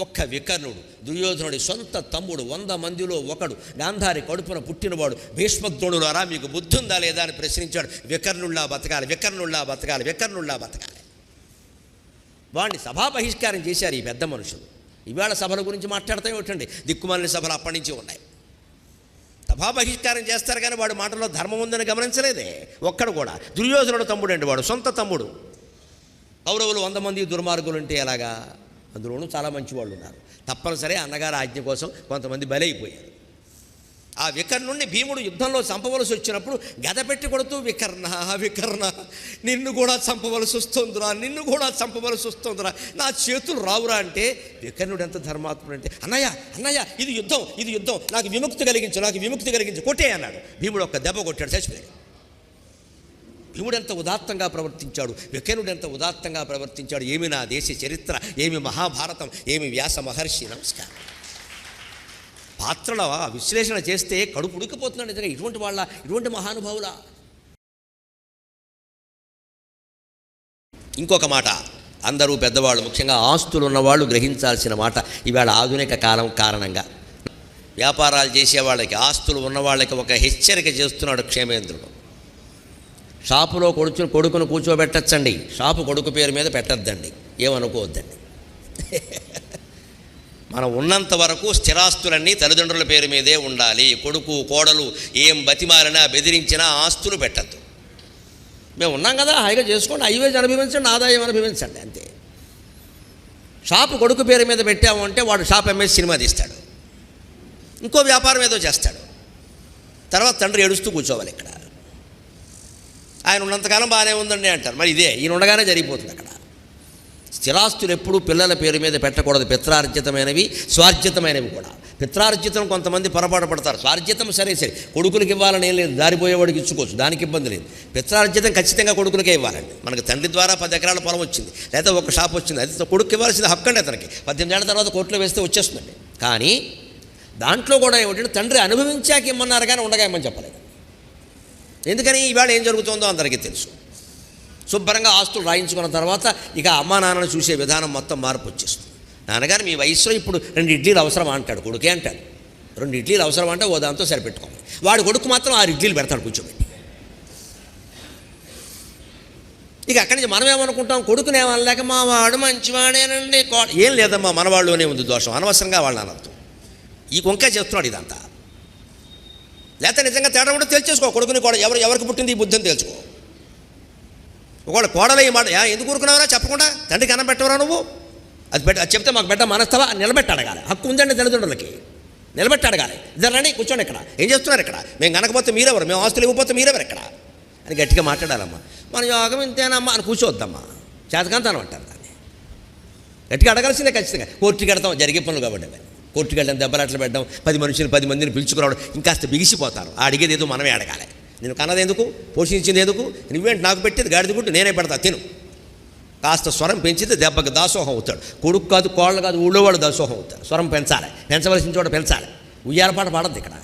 ఒక్క వికర్ణుడు, దుర్యోధనుడి సొంత తమ్ముడు, 100 మందిలో ఒకడు, గాంధారి కడుపున పుట్టినవాడు. భీష్మద్రోణులారా మీకు బుద్ధి ఉందా లేదా అని ప్రశ్నించాడు. వికర్ణుల్లా బతకాలి, వికర్ణుల్లా బతకాలి, వికర్ణుల్లా బతకాలి. వాడిని సభా బహిష్కారం చేశారు ఈ పెద్ద మనుషులు. ఇవాళ సభల గురించి మాట్లాడతాం ఏమిటండి, దిక్కుమాలిన సభలు అప్పటి నుంచి ఉన్నాయి. సభా బహిష్కారం చేస్తారు కానీ వాడి మాటల్లో ధర్మం ఉందని గమనించలేదే ఒక్కడు కూడా. దుర్యోధనుడు తమ్ముడు అండి, వాడు సొంత తమ్ముడు. కౌరవులు 100 మంది దుర్మార్గులు అంటే ఎలాగా? అందులోనూ చాలా మంచి వాళ్ళు ఉన్నారు. తప్పనిసరి అన్నగారి ఆజ్ఞ కోసం కొంతమంది బలైపోయారు. ఆ వికర్ణుణ్ణి భీముడు యుద్ధంలో చంపవలసి వచ్చినప్పుడు గద పెట్టి కొడుతూ, వికర్ణ వికర్ణ నిన్ను కూడా చంపవలసి వస్తుందిరా, నిన్ను కూడా చంపవలసి వస్తుందిరా, నా చేతులు రావురా అంటే వికర్ణుడు ఎంత ధర్మాత్ముడు అంటే, అన్నయ్య అన్నయ్య ఇది యుద్ధం, ఇది యుద్ధం, నాకు విముక్తి కలిగించు, నాకు విముక్తి కలిగించు, కొట్టే అన్నాడు. భీముడు ఒక్క దెబ్బ కొట్టాడు, చచ్చిపోయాడు. భీముడు ఎంత ఉదాత్తంగా ప్రవర్తించాడు, వికర్ణుడు ఎంత ఉదాత్తంగా ప్రవర్తించాడు. ఏమి నా దేశ చరిత్ర, ఏమి మహాభారతం, ఏమి వ్యాస మహర్షి. నమస్కారం. పాత్రల విశ్లేషణ చేస్తే కడుపు ఉడికిపోతున్నాడు నిజంగా. ఇటువంటి వాళ్ళ, ఇటువంటి మహానుభావుల. ఇంకొక మాట అందరూ పెద్దవాళ్ళు, ముఖ్యంగా ఆస్తులు ఉన్నవాళ్ళు గ్రహించాల్సిన మాట ఇవాళ ఆధునిక కాలం కారణంగా. వ్యాపారాలు చేసేవాళ్ళకి, ఆస్తులు ఉన్నవాళ్ళకి ఒక హెచ్చరిక చేస్తున్నాడు క్షేమేంద్రుడు. షాపులో కొడుకును కూర్చోబెట్టచ్చండి, షాపు కొడుకు పేరు మీద పెట్టద్దండి, ఏమనుకోవద్దండి. మనం ఉన్నంత వరకు స్థిరాస్తులన్నీ తల్లిదండ్రుల పేరు మీదే ఉండాలి. కొడుకు కోడలు ఏం బతిమాలినా బెదిరించినా ఆస్తులు పెట్టద్దు. మేము ఉన్నాం కదా, హాయిగా చేసుకోండి, హైవేజ్ అనుభవించండి, ఆదాయం అనుభవించండి, అంతే. షాపు కొడుకు పేరు మీద పెట్టాము అంటే వాడు షాప్ అమ్మేసి సినిమా తీస్తాడు, ఇంకో వ్యాపారం ఏదో చేస్తాడు. తర్వాత తండ్రి ఏడుస్తూ కూర్చోవాలి ఇక్కడ. ఆయన ఉన్నంతకాలం బాగానే ఉందండి అంటారు. మరి ఇదే ఈయన ఉండగానే జరిగిపోతుంది అక్కడ. స్థిరాస్తులు ఎప్పుడూ పిల్లల పేరు మీద పెట్టకూడదు. పిత్రార్జితమైనవి, స్వార్జితమైనవి కూడా. పిత్రార్జితం కొంతమంది పొరపాటు పడతారు. స్వార్జితం సరే సరే, కొడుకులకి ఇవ్వాలని ఏం లేదు, దారిపోయేవాడికి ఇచ్చుకోవచ్చు, దానికి ఇబ్బంది లేదు. పిత్రార్జితం ఖచ్చితంగా కొడుకులకే ఇవ్వాలండి. మనకు తండ్రి ద్వారా 10 ఎకరాల పొలం వచ్చింది, లేదా ఒక షాప్ వచ్చింది, అది కొడుకు ఇవ్వాల్సింది హక్కు అండి. అతనికి 18 ఏళ్ల తర్వాత కోర్టులో వేస్తే వచ్చేస్తుందండి. కానీ దాంట్లో కూడా ఏమిటంటే తండ్రి అనుభవించాక ఇమ్మన్నారు కానీ ఉండగా ఇమ్మని చెప్పలేదు. ఎందుకని? ఇవాళ ఏం జరుగుతుందో అందరికీ తెలుసు. శుభ్రంగా ఆస్తులు రాయించుకున్న తర్వాత ఇక అమ్మా నాన్నను చూసే విధానం మొత్తం మార్పు వచ్చేస్తుంది. నాన్నగారు మీ వయసులో ఇప్పుడు 2 ఇడ్లీలు అవసరం అంటాడు, కొడుకే అంటాడు. 2 ఇడ్లీలు అవసరం అంటే ఓ దాంతో సరిపెట్టుకోవాలి. వాడు కొడుకు మాత్రం 6 ఇడ్లీలు పెడతాడు కూర్చోబెట్టి. ఇక అక్కడి నుంచి మనం ఏమనుకుంటాం, కొడుకుని ఏమనలేక మా వాడు మంచివాడేనండి. ఏం లేదమ్మా, మనవాళ్ళలోనే ఉంది దోషం, అనవసరంగా వాళ్ళని అనర్థం. ఈ కొంకే చేస్తున్నాడు ఇదంతా. లేకపోతే నిజంగా తేడా కూడా తెలిసేసుకో. కొడుకుని కూడా ఎవరికి పుట్టింది ఈ బుద్ధిని తెలుసుకో. ఒకవేళ కోడలు ఈ మాట ఎందుకు ఊరుకున్నావరా చెప్పకుండా, తండ్రికి అన్నం పెట్టవరా నువ్వు, అది చెప్తే మాకు పెట్ట మనస్తావా, నిలబెట్టి అడగాలి. హక్కు ఉందండి తల్లిదండ్రులకి, నిలబెట్టి అడగాలి. ఇద్దరండి కూర్చోండి, ఇక్కడ ఏం చేస్తున్నారు, ఇక్కడ మేము కనకపోతే మీరెవరు, మేము ఆస్తులు ఇవ్వకపోతే మీరెవరు ఇక్కడ అని గట్టిగా మాట్లాడాలమ్మా. మన యోగం ఇంతేనమ్మా అని కూర్చోవద్దమ్మా, చేతకాంతానం అంటారు దాన్ని. గట్టిగా అడగాల్సిందే ఖచ్చితంగా. కోర్టుకి వెళ్తాం, జరిగే పనులు కాబట్టి కోర్టుకి వెళ్ళడం, దెబ్బలాట్లు పెట్టడం, 10 మందిని పిలుచుకురావడం, ఇంకాస్త బిగిసిపోతారు. అడిగేది ఏదో మనమే అడగాలి. నేను కన్నది ఎందుకు, పోషించింది ఎందుకు, నువ్వేంటి నాకు పెట్టేది, గాడిద గుట్టు నేనే పెడతా తిను. కాస్త స్వరం పెంచితే దెబ్బకి దాసోహం అవుతాడు. కొడుకు కాదు, కోళ్ళు కాదు, ఊళ్ళో వాళ్ళు దాసోహం అవుతారు. స్వరం పెంచాలి, పెంచవలసిన చోట పెంచాలి. ఉయ్యాలపాట పాడద్దు ఇక్కడ.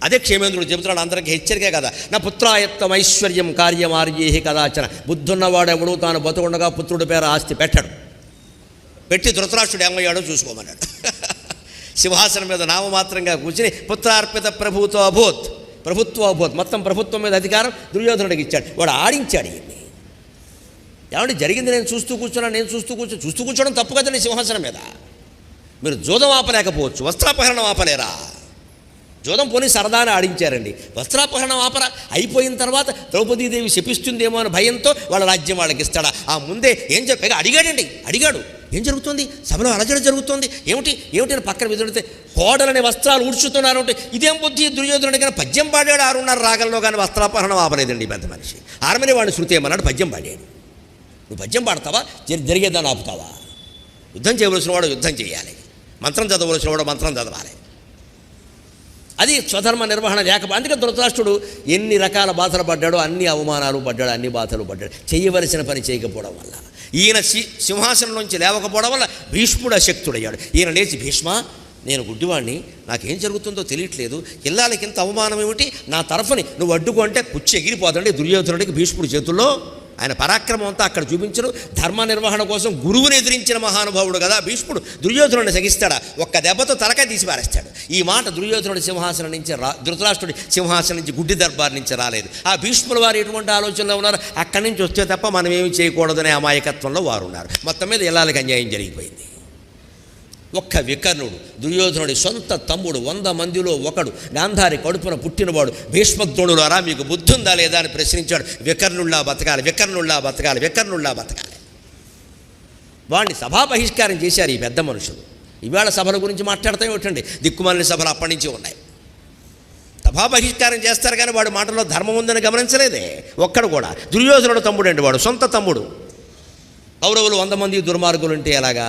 అదే క్షేమేంద్రుడు చెబుతున్నాడు అందరికీ హెచ్చరికే కదా. నా పుత్రాయత్తం ఐశ్వర్యం కార్యమార్యేహి కదాచన. బుద్ధున్నవాడు ఎవడు తాను బతుకుండగా పుత్రుడి పేర ఆస్తి పెట్టాడు. పెట్టి ధృతరాష్ట్రుడు ఏమయ్యాడో చూసుకోమన్నాడు. సింహాసనం మీద నామమాత్రంగా కూర్చుని పుత్రార్పిత ప్రభుత్వ అభూత్, మొత్తం ప్రభుత్వం మీద అధికారం దుర్యోధనుడికి ఇచ్చాడు. వాడు ఆడించాడు ఇవన్నీ. ఏమంటే జరిగింది నేను చూస్తూ కూర్చున్నాను, నేను చూస్తూ కూర్చోవడం తప్పు కదండి. సింహాసనం మీద మీరు జూదం ఆపలేకపోవచ్చు, వస్త్రాపహరణం ఆపలేరా? జూదం పోనీ సరదాని ఆడించారండి, వస్త్రాపహరణం ఆపరా? అయిపోయిన తర్వాత ద్రౌపదీదేవి శపిస్తుందేమో అని భయంతో వాళ్ళ రాజ్యం వాళ్ళకి ఇస్తాడా? ఆ ముందే ఏం చెప్పాక అడిగాడు ఏం జరుగుతుంది, సభలో అలజడి జరుగుతుంది, ఏమిటి అని పక్కన విధుడితే కోడలని వస్త్రాలు ఊడ్చుతున్నారు అంటే ఇదేం బుద్ధి దుర్యోధనుడి. కానీ పద్యం పాడాడు 6:30 రాగంలో, కానీ వస్త్రాపహరణం ఆపలేదండి పెద్ద మనిషి. ఆర్మని వాడిని శృతి ఏమన్నాడు, పద్యం పాడాడు. నువ్వు పద్యం పాడతావా, జరిగేదాన్ని ఆపుతావా? యుద్ధం చేయవలసిన వాడు యుద్ధం చేయాలి, మంత్రం చదవలసిన వాడు మంత్రం చదవాలి. అది స్వధర్మ నిర్వహణ లేకపోతే. అందుకే ధృతరాష్ట్రుడు ఎన్ని రకాల బాధలు పడ్డాడో, అన్ని అవమానాలు పడ్డాడు, అన్ని బాధలు పడ్డాడు, చేయవలసిన పని చేయకపోవడం వల్ల. ఈయన సింహాసనం నుంచి లేవకపోవడం వల్ల భీష్ముడు అశక్తుడయ్యాడు. ఈయన లేచి, భీష్మ నేను గుడ్డివాడిని, నాకేం జరుగుతుందో తెలియట్లేదు, ఇల్లాలకి ఇంత అవమానం ఏమిటి, నా తరఫుని నువ్వు అడ్డుకో అంటే పుచ్చి ఎగిరిపోదండి దుర్యోధనుడికి భీష్ముడి చేతుల్లో ఆయన పరాక్రమం అంతా అక్కడ చూపించరు. ధర్మ నిర్వహణ కోసం గురువుని ఎదిరించిన మహానుభావుడు కదా భీష్ముడు. దుర్యోధనుడిని సగిస్తాడా? ఒక్క దెబ్బతో తలకాయ తీసి పారేస్తాడు. ఈ మాట దుర్యోధనుడి సింహాసనం నుంచి ధృతరాష్ట్రుడి సింహాసనం నుంచి గుడ్డి దర్బార్ నుంచి రాలేదు. ఆ భీష్ముల వారు ఎటువంటి ఆలోచనలో ఉన్నారు? అక్కడి నుంచి వస్తే తప్ప మనం ఏమి చేయకూడదనే అమాయకత్వంలో వారు ఉన్నారు. మొత్తం మీద ఇళ్ళకి అన్యాయం జరిగిపోయింది. ఒక్క వికర్ణుడు, దుర్యోధనుడి సొంత తమ్ముడు, 100 మందిలో ఒకడు, గాంధారి కడుపున పుట్టినవాడు, భీష్మద్రోణులారా మీకు బుద్ధి ఉందా లేదా అని ప్రశ్నించాడు. వికర్ణుల్లా బతకాలి, వికర్ణుల్లా బతకాలి, వికర్ణుల్లా బతకాలి. వాడిని సభా బహిష్కారం చేశారు ఈ పెద్ద మనుషులు. ఇవాళ సభల గురించి మాట్లాడతాం ఏమిటండి? దిక్కుమాలిన సభలు అప్పటి నుంచి ఉన్నాయి. సభా బహిష్కారం చేస్తారు కానీ వాడి మాటల్లో ధర్మం ఉందని గమనించలేదే ఒక్కడు కూడా. దుర్యోధనుడు తమ్ముడు అండి, వాడు సొంత తమ్ముడు. కౌరవులు 100 మంది దుర్మార్గులు ఉంటే ఎలాగా?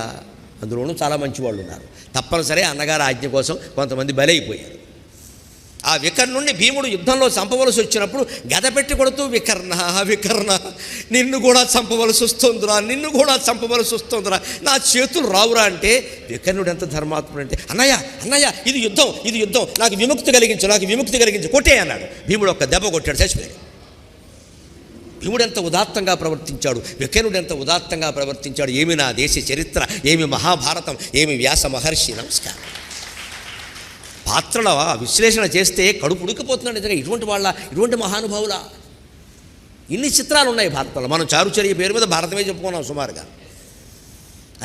అందులోనూ చాలా మంచి వాళ్ళు ఉన్నారు. తప్పనిసరి అన్నగారి ఆజ్ఞ కోసం కొంతమంది బలైపోయారు. ఆ వికర్ణుణ్ణి భీముడు యుద్ధంలో చంపవలసి వచ్చినప్పుడు గద పెట్టి కొడుతూ, వికర్ణ వికర్ణ నిన్ను కూడా చంపవలసి వస్తుందిరా, నిన్ను కూడా చంపవలసి వస్తుందిరా, నా చేతులు రావురా అంటే వికర్ణుడు ఎంత ధర్మాత్ముడు అంటే, అన్నయ్య అన్నయ్య ఇది యుద్ధం, ఇది యుద్ధం, నాకు విముక్తి కలిగించు, నాకు విముక్తి కలిగించు, కొట్టే అన్నాడు. భీముడు ఒక్క దెబ్బ కొట్టాడు, చచ్చిపోయాడు. భీముడు ఎంత ఉదాత్తంగా ప్రవర్తించాడు, వికర్ణుడు ఎంత ఉదాత్తంగా ప్రవర్తించాడు. ఏమి నా దేశ చరిత్ర, ఏమి మహాభారతం, ఏమి వ్యాస మహర్షి. నమస్కారం. పాత్రల విశ్లేషణ చేస్తే కడుపు ఉడికిపోతున్నాడు నిజంగా. ఇటువంటి మహానుభావుల ఇన్ని చిత్రాలు ఉన్నాయి భారతంలో. మనం చారుచర్య పేరు మీద భారతమే చెప్పుకున్నాం సుమారుగా.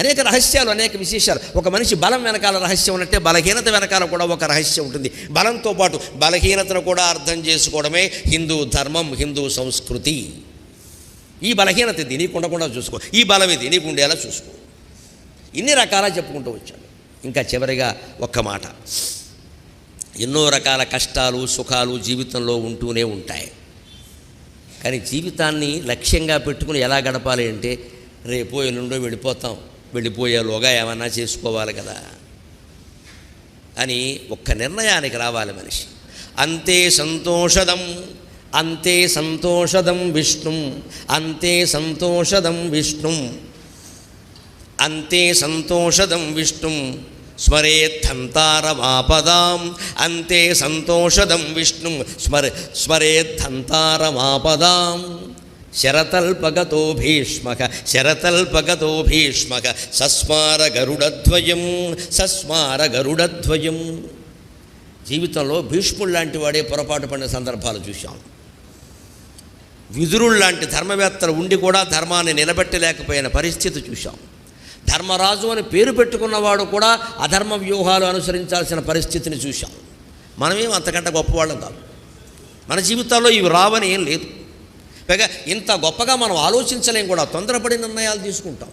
అనేక రహస్యాలు, అనేక విశేషాలు. ఒక మనిషి బలం వెనకాల రహస్యం ఉన్నట్టే బలహీనత వెనకాల కూడా ఒక రహస్యం ఉంటుంది. బలంతో పాటు బలహీనతను కూడా అర్థం చేసుకోవడమే హిందూ ధర్మం, హిందూ సంస్కృతి. ఈ బలహీనత ఇది నీకు ఉండకుండా చూసుకో, ఈ బలం ఇది నీకు ఉండేలా చూసుకో. ఇన్ని రకాల చెప్పుకుంటూ వచ్చాడు. ఇంకా చివరిగా ఒక్క మాట, ఎన్నో రకాల కష్టాలు సుఖాలు జీవితంలో ఉంటూనే ఉంటాయి. కానీ జీవితాన్ని లక్ష్యంగా పెట్టుకుని ఎలా గడపాలి అంటే, రేపో ఎల్లుండో వెళ్ళిపోతాం, వెళ్ళిపోయేలోగా ఏమన్నా చేసుకోవాలి కదా అని ఒక్క నిర్ణయానికి రావాలి మనిషి. అంతే సంతోషదం, అంతే సంతోషదం విష్ణుం, అంతే సంతోషదం విష్ణుం, అంతే సంతోషదం విష్ణుం స్మరేద్ధంతారమాపదాం, అంతే సంతోషదం విష్ణుం స్మరేద్ధంతారమాపదాం. శరతల్పగతో భీష్మక శరతల్పగతో భీష్మక సస్మార గరుడధ్వయం, సస్మార గరుడధ్వయం. జీవితంలో భీష్ముడు లాంటి వాడే పొరపాటు పడిన సందర్భాలు చూశాం. విదురుడు లాంటి ధర్మవేత్తలు ఉండి కూడా ధర్మాన్ని నిలబెట్టలేకపోయిన పరిస్థితి చూశాం. ధర్మరాజు అని పేరు పెట్టుకున్నవాడు కూడా అధర్మ వ్యూహాలు అనుసరించాల్సిన పరిస్థితిని చూశాం. మనమేం అంతకంటే గొప్పవాళ్ళం కాదు. మన జీవితాల్లో ఇవి రావని ఏం లేదు. పైగా ఇంత గొప్పగా మనం ఆలోచించలేం కూడా, తొందరపడి నిర్ణయాలు తీసుకుంటాం.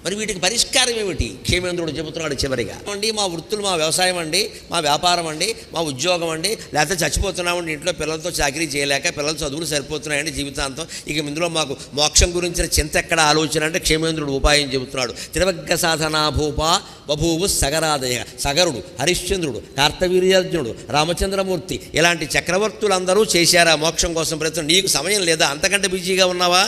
మరి వీటికి పరిష్కారం ఏమిటి? క్షేమేంద్రుడు చెబుతున్నాడు చివరిగా. అండి మా వృత్తులు, మా వ్యవసాయం అండి, మా వ్యాపారం అండి, మా ఉద్యోగం అండి, లేకపోతే చచ్చిపోతున్నామండి ఇంట్లో పిల్లలతో చాకరీ చేయలేక, పిల్లల చదువులు సరిపోతున్నాయండి జీవితాంతం, ఇక ఇందులో మాకు మోక్షం గురించిన చింత ఎక్కడ ఆలోచన అంటే క్షేమేంద్రుడు ఉపాయం చెబుతున్నాడు. త్రివర్గ సాధనా భూప బభూవు సగరాదయ. సగరుడు, హరిశ్చంద్రుడు, కార్తవీర్యార్జునుడు, రామచంద్రమూర్తి ఇలాంటి చక్రవర్తులందరూ చేశారా మోక్షం కోసం ప్రయత్నం. నీకు సమయం లేదా? అంతకంటే బిజీగా ఉన్నావా?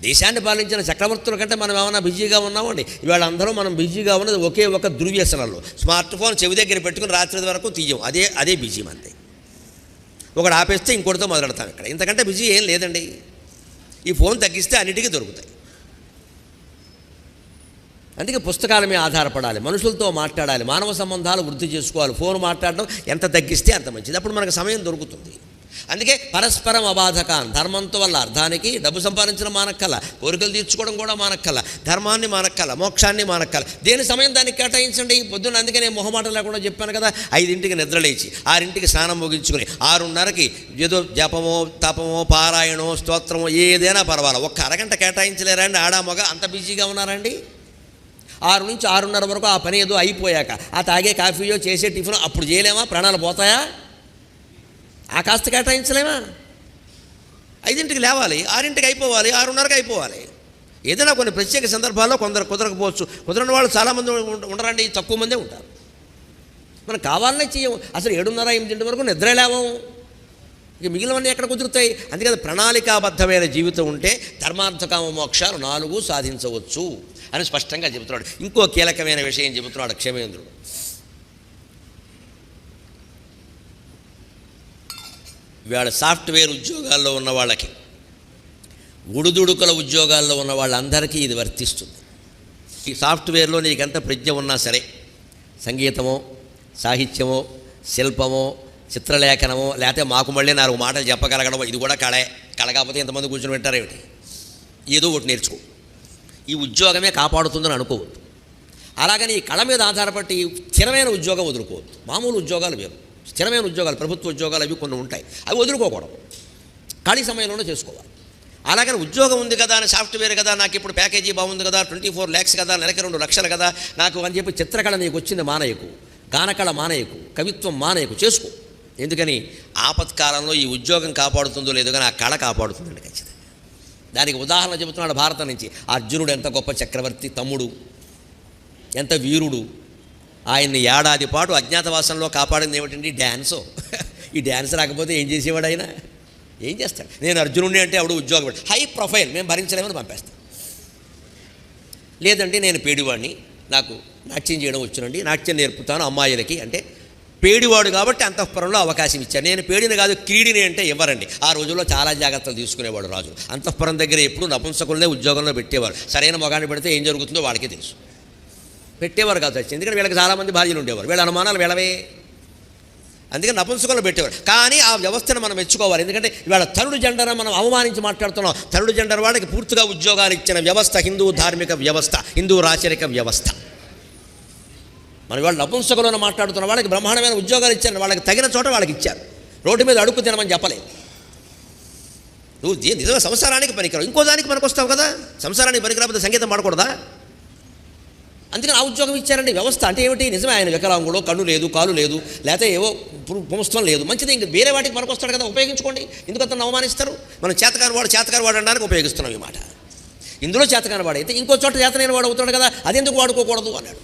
దేశాన్ని పాలించిన చక్రవర్తుల కంటే మనం ఏమైనా బిజీగా ఉన్నామండి? ఇవాళ అందరూ మనం బిజీగా ఉన్నది ఒకే ఒక దుర్వ్యసనంలో. స్మార్ట్ ఫోన్ చెవి దగ్గర పెట్టుకుని రాత్రి వరకు తీయం, అదే బిజీ మంది. ఒకడు ఆపేస్తే ఇంకోటితో మొదలెడతాం. ఇక్కడ ఇంతకంటే బిజీ ఏం లేదండి. ఈ ఫోన్ తగ్గిస్తే అన్నిటికీ దొరుకుతాయి. అందుకే పుస్తకాల మీద ఆధారపడాలి, మనుషులతో మాట్లాడాలి, మానవ సంబంధాలు వృద్ధి చేసుకోవాలి. ఫోన్ మాట్లాడడం ఎంత తగ్గిస్తే అంత మంచిది, అప్పుడు మనకు సమయం దొరుకుతుంది. అందుకే పరస్పరం అబాధకాన్, ధర్మంతో వల్ల అర్థానికి డబ్బు సంపాదించడం మానక్కల, కోరికలు తీర్చుకోవడం కూడా మానక్కల, ధర్మాన్ని మానక్కల, మోక్షాన్ని మానక్కల. దేని సమయం దానికి కేటాయించండి. పొద్దున్న అందుకే నేను మొహమాటం లేకుండా చెప్పాను కదా, 5ంటికి నిద్రలేచి 6ంటికి స్నానం ముగించుకుని 6:30కి ఏదో జపమో తపమో పారాయణో స్తోత్రమో ఏదైనా పర్వాలేదు, ఒక్క అరగంట కేటాయించలేరా అండి? ఆడా మగ అంత బిజీగా ఉన్నారండి? 6 నుంచి 6:30 వరకు ఆ పని ఏదో అయిపోయాక ఆ తాగే కాఫీయో చేసే టిఫిన్ అప్పుడు చేయలేమా? ప్రాణాలు పోతాయా? ఆ కాస్త కేటాయించలేమా? 5ంటికి లేవాలి, 6ంటికి అయిపోవాలి, 6:30కి అయిపోవాలి. ఏదైనా కొన్ని ప్రత్యేక సందర్భాల్లో కొందరు కుదరకపోవచ్చు. కుదరని వాళ్ళు చాలామంది ఉండరండి, తక్కువ మందే ఉంటారు. మనం కావాలనే చేయము. అసలు 7:30, 8 వరకు నిద్ర లేవము. ఇక మిగిలినవన్నీ ఎక్కడ కుదురుతాయి? అందుకని ప్రణాళికాబద్ధమైన జీవితం ఉంటే ధర్మార్థకామ మోక్షాలు 4 సాధించవచ్చు అని స్పష్టంగా చెబుతున్నాడు. ఇంకో కీలకమైన విషయం చెబుతున్నాడు క్షేమేంద్రుడు. ఇవాళ సాఫ్ట్వేర్ ఉద్యోగాల్లో ఉన్న వాళ్ళకి ఉడుదుడుకుల ఉద్యోగాల్లో ఉన్న వాళ్ళందరికీ ఇది వర్తిస్తుంది. ఈ సాఫ్ట్వేర్లో నీకెంత ప్రజ్ఞ ఉన్నా సరే, సంగీతమో, సాహిత్యమో, శిల్పమో, చిత్రలేఖనమో, లేకపోతే మాకు మళ్ళీ 4 మాటలు చెప్పగలగడమో, ఇది కూడా కళే. కళ కాకపోతే ఎంతమంది కూర్చొని వింటారేమిటి? ఏదో ఒకటి నేర్చుకో. ఈ ఉద్యోగమే కాపాడుతుందని అనుకోవద్దు. అలాగని ఈ కళ మీద ఆధారపడి స్థిరమైన ఉద్యోగం వదులుకోవద్దు. మామూలు ఉద్యోగాలు వేరు, స్థిరమైన ఉద్యోగాలు, ప్రభుత్వ ఉద్యోగాలు అవి కొన్ని ఉంటాయి, అవి వదులుకోకూడదు. ఖాళీ సమయంలోనే చేసుకోవాలి. అలాగని ఉద్యోగం ఉంది కదా అని, సాఫ్ట్వేర్ కదా, నాకు ఇప్పుడు ప్యాకేజీ బాగుంది కదా, 24 lakhs కదా, నెలకి 2 లక్షలు కదా నాకు అని చెప్పి చిత్రకళ నీకు వచ్చింది మానేయకు, గానకళ మానేయకు, కవిత్వం మానేయకు, చేసుకో. ఎందుకని ఆపత్కాలంలో ఈ ఉద్యోగం కాపాడుతుందో లేదో కానీ ఆ కళ కాపాడుతుందండి ఖచ్చితంగా. దానికి ఉదాహరణ చెబుతున్నాడు భారతం నుంచి. అర్జునుడు ఎంత గొప్ప చక్రవర్తి, తమ్ముడు ఎంత వీరుడు. ఆయన్ని ఏడాది పాటు అజ్ఞాతవాసంలో కాపాడింది ఏమిటండి? డ్యాన్సు. ఈ డ్యాన్స్ రాకపోతే ఏం చేసేవాడు ఆయన? ఏం చేస్తాడు? నేను అర్జునుడిని అంటే ఆవిడ ఉద్యోగం హై ప్రొఫైల్, మేము భరించలేమని పంపేస్తాం. లేదంటే నేను పేడివాడిని, నాకు నాట్యం చేయడం వచ్చునండి, నాట్యం నేర్పుతాను అమ్మాయిలకి అంటే, పేడివాడు కాబట్టి అంతఃపురంలో అవకాశం ఇచ్చారు. నేను పేడిని కాదు క్రీడిని అంటే ఇవ్వరండి. ఆ రోజుల్లో చాలా జాగ్రత్తలు తీసుకునేవాడు రాజు. అంతఃపురం దగ్గర ఎప్పుడు నపుంసకులనే ఉద్యోగంలో పెట్టేవారు. సరైన మొగాన్ని పెడితే ఏం జరుగుతుందో వాళ్ళకే తెలుసు. పెట్టేవారు కాదు. ఎందుకంటే వీళ్ళకి చాలామంది భార్యలు ఉండేవారు, వీళ్ళ అనుమానాలు వీళ్ళవే. అందుకని నపుంసకులను పెట్టేవారు. కానీ ఆ వ్యవస్థను మనం మెచ్చుకోవాలి. ఎందుకంటే ఇవాళ థర్డ్ జెండర్ మనం అవమానించి మాట్లాడుతున్నాం. థర్డ్ జెండర్ వాళ్ళకి పూర్తిగా ఉద్యోగాలు ఇచ్చిన వ్యవస్థ హిందూ ధార్మిక వ్యవస్థ, హిందూ రాచరిక వ్యవస్థ. మనం ఇవాళ నపుంసకులను మాట్లాడుతున్న వాళ్ళకి బ్రహ్మాండమైన ఉద్యోగాలు ఇచ్చారు, వాళ్ళకి తగిన చోట వాళ్ళకి ఇచ్చారు. రోడ్డు మీద అడుక్కు తినమని చెప్పలేదు. నువ్వు నిజంగా సంసారానికి పనికిరావు, ఇంకో దానికి పనికొస్తావు కదా. సంసారానికి పనికిరాకపోతే సంగీతం పాడకూడదా? అందుకని ఆ ఉద్యోగం ఇచ్చారండి. వ్యవస్థ అంటే ఏమిటి? నిజమే, ఆయన వికలాంగుడు, కన్ను లేదు, కాలు లేదు, లేకపోతే ఏవో పుంస్తం లేదు, మంచిది. ఇంక వేరే వాటికి పనికొస్తాడు కదా, ఉపయోగించుకోండి. ఎందుకు అతను అవమానిస్తారు? మనం చేతకాని వాడు అనడానికి ఉపయోగిస్తున్నాం ఈ మాట. ఇందులో చేతకాని వాడు అయితే ఇంకో చోట చేతనైన వాడు అవుతాడు కదా, అది ఎందుకు వాడుకోకూడదు అన్నాడు.